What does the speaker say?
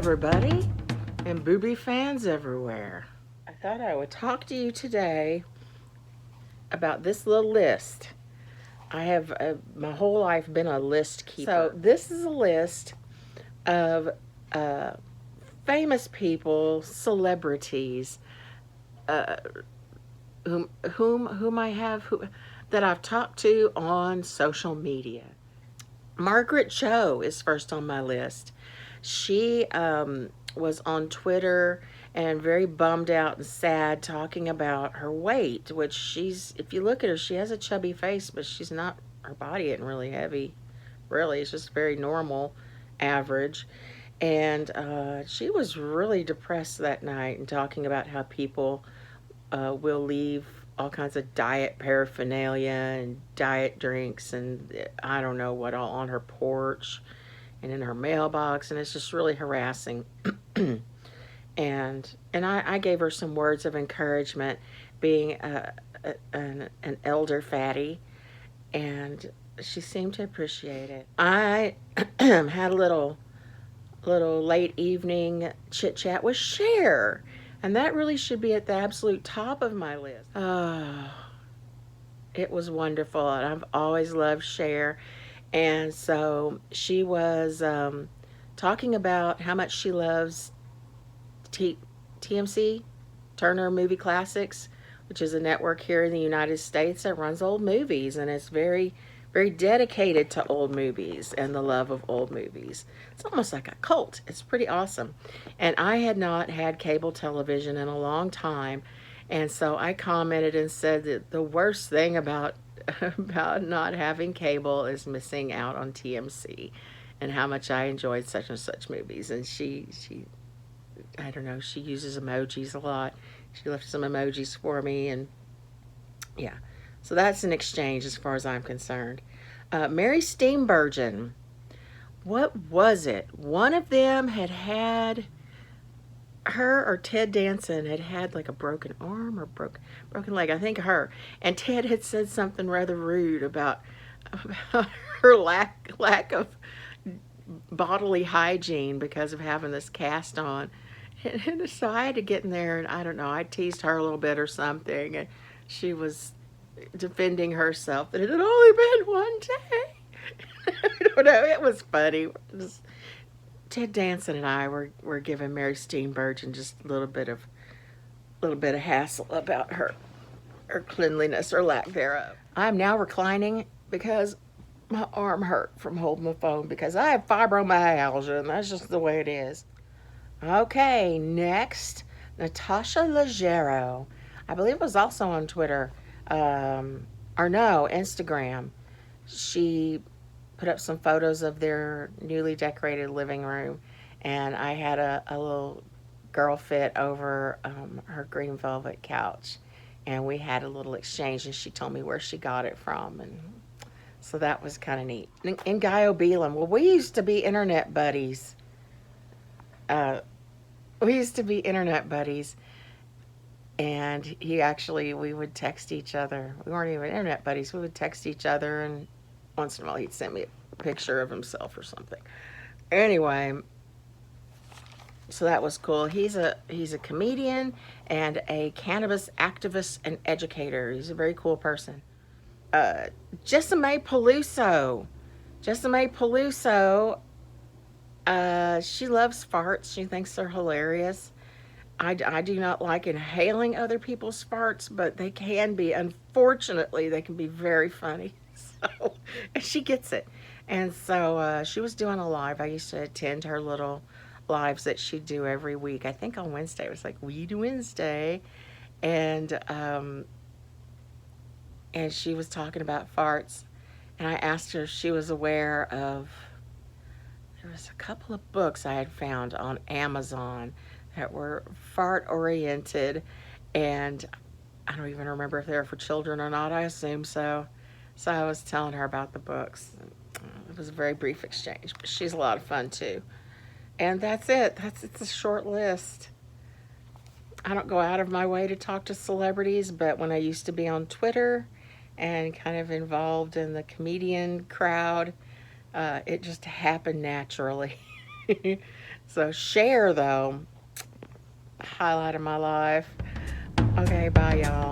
everybody, and booby fans everywhere. I thought I would talk to you today about this little list. I have my whole life been a list keeper. So this is a list of famous people, celebrities, whom I have that I've talked to on social media. Margaret Cho is first on my list. She was on Twitter and very bummed out and sad talking about her weight, which if you look at her, she has a chubby face, but she's not, her body isn't really heavy. Really, it's just very normal, average. And she was really depressed that night and talking about how people will leave all kinds of diet paraphernalia and diet drinks and I don't know what all on her porch and in her mailbox, and it's just really harassing. and I gave her some words of encouragement, being an elder fatty, and she seemed to appreciate it. I had a little late evening chit chat with Cher, and that really should be at the absolute top of my list. It was wonderful, and I've always loved Cher. And so she was talking about how much she loves TMC, Turner Movie Classics, which is a network here in the United States that runs old movies, and it's very, very dedicated to old movies and the love of old movies. It's almost like a cult. It's pretty awesome. And I had not had cable television in a long time, and so I commented and said that the worst thing about not having cable is missing out on TMC, and how much I enjoyed such and such movies. And she I don't know, she uses emojis a lot. She left some emojis for me, and yeah. So that's an exchange as far as I'm concerned. Mary Steenburgen. What was it? One of them had her or Ted Danson had like a broken arm or broken leg. I think her. And Ted had said something rather rude about her lack of bodily hygiene because of having this cast on. And so I had to get in there, and I don't know, I teased her a little bit or something, and she was defending herself that it had only been one day. I don't know, it was funny. Ted Danson and I were giving Mary Steenburgen just a little bit of hassle about her cleanliness or lack thereof. I'm now reclining because my arm hurt from holding the phone, because I have fibromyalgia, and that's just the way it is. Okay, next, Natasha Legero. I believe it was also on Twitter, or no, Instagram. She put up some photos of their newly decorated living room, and I had a little girl fit over her green velvet couch, and we had a little exchange, and she told me where she got it from, and so that was kind of neat. And Guy O'Beelan, well, we used to be internet buddies. And we would text each other. We weren't even internet buddies. We would text each other, and once in a while he'd send me a picture of himself or something. Anyway, so that was cool. He's a comedian and a cannabis activist and educator. He's a very cool person. Jessime Peluso. She loves farts. She thinks they're hilarious. I do not like inhaling other people's farts, but they can be, unfortunately, they can be very funny. So, and she gets it. And so she was doing a live. I used to attend her little lives that she'd do every week. I think on Wednesday. It was like Weed Wednesday. And she was talking about farts. And I asked her if she was aware of, there was a couple of books I had found on Amazon that were fart-oriented, and I don't even remember if they were for children or not. I assume so. So I was telling her about the books. It was a very brief exchange, but she's a lot of fun too. And that's it. It's a short list. I don't go out of my way to talk to celebrities, but when I used to be on Twitter and kind of involved in the comedian crowd, it just happened naturally. So Cher, though, highlight of my life. Okay, bye, y'all.